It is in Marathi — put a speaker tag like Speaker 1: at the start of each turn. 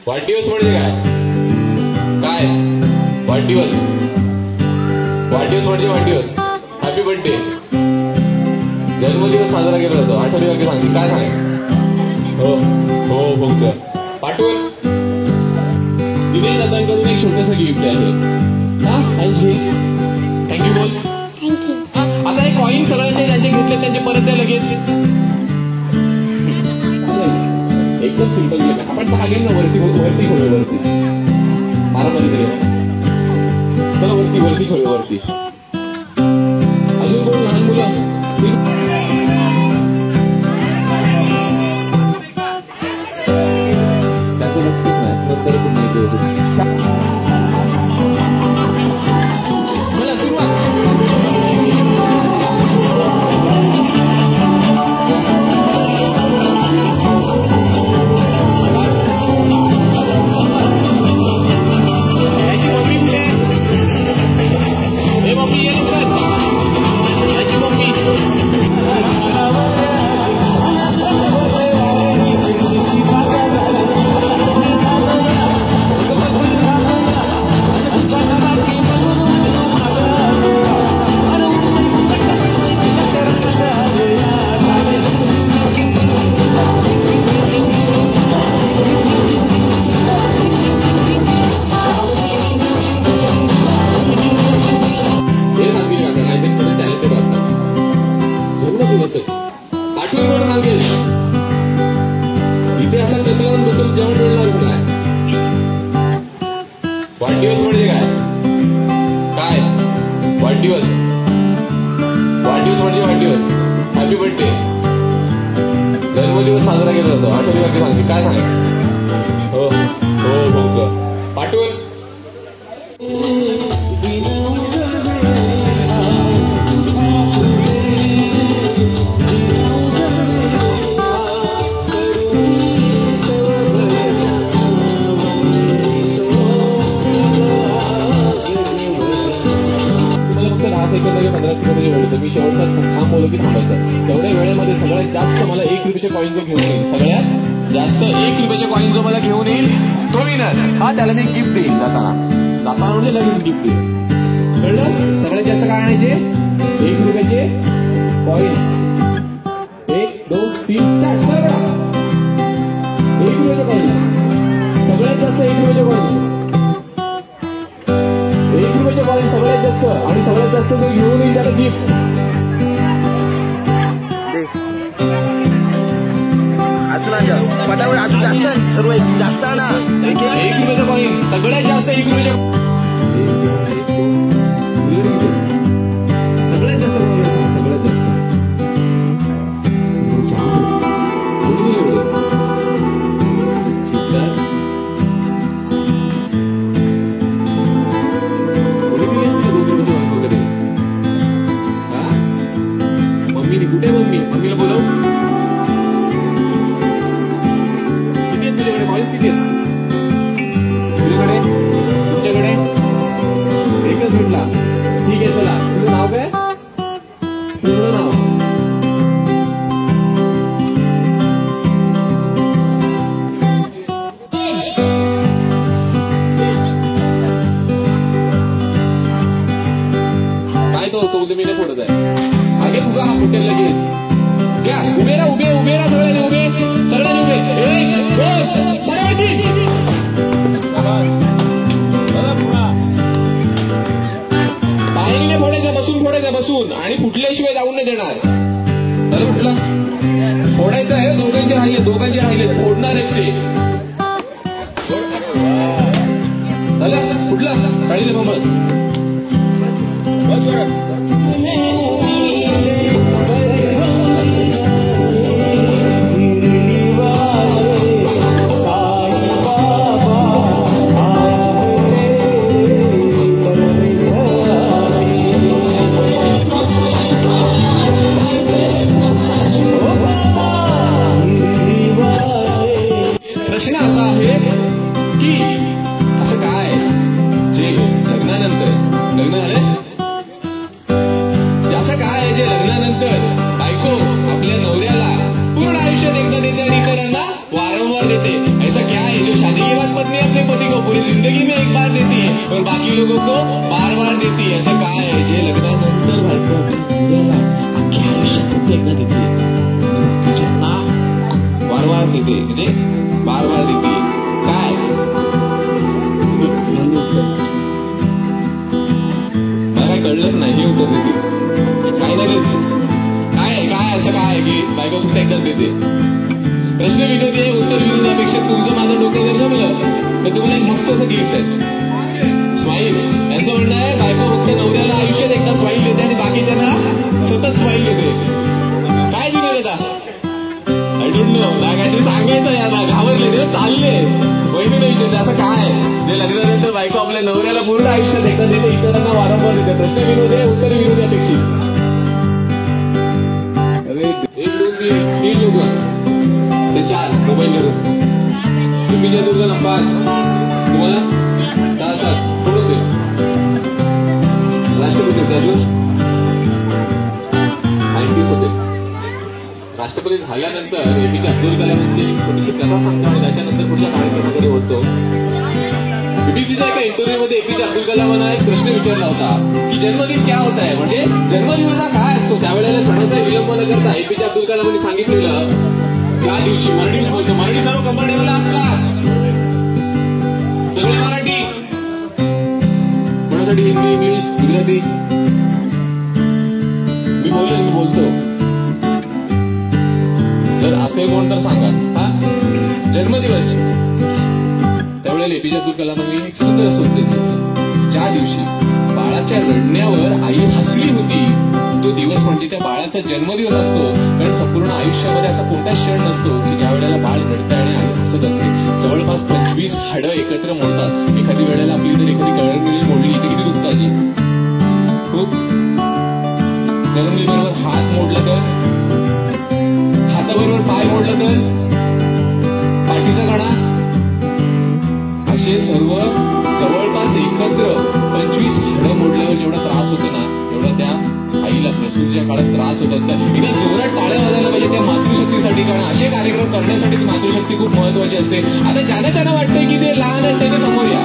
Speaker 1: वाढदिवस म्हणजे काय? काय वाढदिवस? वाढदिवस म्हणजे वाढदिवस. Happy birthday. जन्मदिवस साजरा केला जातो. आठवडी वाक्य सांगते. काय सांग? हो हो फक्त पाठवून दिनेश दादांकडून एक छोटंसं गिफ्ट आहे. हा थँक्यू बोल.
Speaker 2: थँक्यू.
Speaker 1: आता हे कॉईन सगळ्यांचे ज्यांचे घेतले त्यांचे परत द्या लगेच. एकदम सिंपल गेम. आपण सांगेल ना वरती वरती खोलू वरती मारामारी. चला वरती खोलू वरती. अजून कोण लहान मुलं? त्याचं लक्षच नाही नंतर पण नाही. चला सुरुवात. पाठवून कोण सांगेल? इथे असं टकलावून बसून जेवण मिळणारच नाही. वाढदिवस म्हणजे काय? काय वाढदिवस? वाढदिवस म्हणजे वाढदिवस. Happy birthday. जन्मदिवस साजरा केला जातो. आठवडी वाक्य सांगते. काय सांग? हो हो फक्त पाठवून मी शेवटचा थांबवलं की थांबायचं. तेवढ्या वेळेमध्ये सगळ्यात जास्त मला 1 रुपयाचे कॉईन जो घेऊन येईल, सगळ्यात जास्त 1 रुपयाचे कॉईन जो मला घेऊन येईल तो विनर. हा त्याला मी गिफ्ट देईन. जाताना म्हणजे लगेच गिफ्ट देईन. कळलं? सगळ्यात जास्त काय आणायचे? 1 रुपयाचे कॉईन्स. 1 2 3 4 सगळं 1 रुपयाचे कॉईन्स. सगळ्यात जास्त 1 रुपयाचे कॉईन्स. 1 रुपयाचे कॉईन सगळ्यात जास्त. आणि सगळ्यात जास्त जो घेऊन येईल त्याला गिफ्ट.
Speaker 3: पटावर अजून जास्त सर्व जास्त ना.
Speaker 1: 1 रुपयाचं कॉईन सगळ्यात जास्त 1 रुपयाचे. सगळ्यात जास्त सगळ्यात जास्त मम्मीने कुठे? मम्मीला बोलव. किती आहेत तुझ्याकडे कॉईन्स? किती आहेत तुझ्याकडे? तुमच्याकडे एकच भेटला. ठीक आहे चला. तुझं नाव काय? तुझं नाव काय? तो मी नाही फोडत आहे. आगे तुझा हा फुटेल लगेच. क्या उभे राहा सगळ्यांनी उभे. सगळ्यांनी उभे. 1 2 सगळ्यांनी पायरीने फोडायचं बसून आणि फुटल्याशिवाय जाऊन नाही देणार. झालं फुटला? फोडायचं आहे. दोघांचे राहिले फोडणार आहेत ते. झालं फुटला? काढले मग प्रश्न असा आहे की असं काय जे लग्नानंतर लग्न झाले असं काय आहे जे लग्नानंतर बायको आपल्या नवऱ्याला पूर्ण आयुष्यात एकदा देते आणि इतरांना वारंवार देते. ऐसा क्या है जो शादी के बाद पर बाकी लोगों को बार बार देती. असं काय आहे जे लग्नानंतर बायको अख्ख्या आयुष्यात फक्त एकदा देते, बाकीच्यांना बार बार देते, म्हणजे बार बार देते. काय मला काय कळलंच नाही उत्तर देते. काय नाही देते, काय काय असं काय आहे की बायको फक्त एकदाच देते. प्रश्न विरोधी आहे, उत्तर विरोधापेक्षा तुमचं माझं डोकं जर जमलं तर तुम्हाला एक मस्त असं गिफ्ट आहे, स्माईल. यांचं म्हणणं आहे बायको फक्त नवऱ्याला आयुष्यात एकदा स्माईल देते आणि बाकीच्यांना सतत स्माईल देते. काय दिले देता आय डोंट नो. काहीतरी सांगायचं याला, घाबरले ते चालले वैद्य विचारते असं काय जे लग्नानंतर बायको आपल्या नवऱ्याला पूर्ण आयुष्यात एकदा देते, इतरांना वारंवार देते. प्रश्न विरोधी आहे, उत्तर विरोधी अपेक्षित. अरे 1 2 3 लोक ते 4 मोबाईलवरून तुम्ही दुर्गा 5 तुम्हाला 6 कोण होते राष्ट्रपती होते, अजून 90s होते. राष्ट्रपती झाल्यानंतर एपीजे अब्दुल कलामांची छोटीशी कथा सांगतो, त्याच्यानंतर पुढच्या कार्यक्रमाकडे होतो. बीबीसीच्या एका इंटरव्ह्यूमध्ये एपीजे अब्दुल कलामांना एक प्रश्न विचारला होता की जन्मदिन क्या होता है, म्हणजे जन्मदिवस हा काय असतो. त्यावेळेला सणाचा विलंब न करता एपीजे अब्दुल कलामांनी सांगितलेलं ज्या दिवशी, मराठी बोलतो, मराठी सर्व कंपनीला आपला सगळे मराठी, कोणासाठी हिंदी इंग्लिश गुजराती, मी बोलतो. जर असे कोण तर सांगा. हा जन्मदिवस त्यावेळेला एपीजे अब्दुल कलामांनी एक सुंदर असं उत्तर, ज्या दिवशी बाळाच्या रडण्यावर आई हसली होती तो दिवस म्हणजे त्या बाळाचा जन्मदिवस असतो. कारण संपूर्ण आयुष्यामध्ये असा कोणता क्षण नसतो की ज्या वेळेला बाळ रडतं आणि आई हसत असते. जवळपास 25 हाडं एकत्र मोडतात. एखादी वेळेला आपली जर एखादी कळंगळी मोडली तर किती दुखतं जी, खूप. कळंगळी बरोबर हात मोडला तर, हाताबरोबर पाय मोडला तर, पाठीचा कणा, असे सर्व जवळपास एकत्र 25 हाडं मोडल्यावर जेवढा त्रास होतो ना, एवढा त्या आईला प्रसूतीच्या काळात त्रास होत असतात. इथे जोरात टाळ्या वाजायला पाहिजे त्या मातृशक्तीसाठी, कारण असे कार्यक्रम करण्यासाठी ती मातृशक्ती खूप महत्वाची असते. आता ज्यांना वाटतंय की ते लहान आहे त्याने समोर या.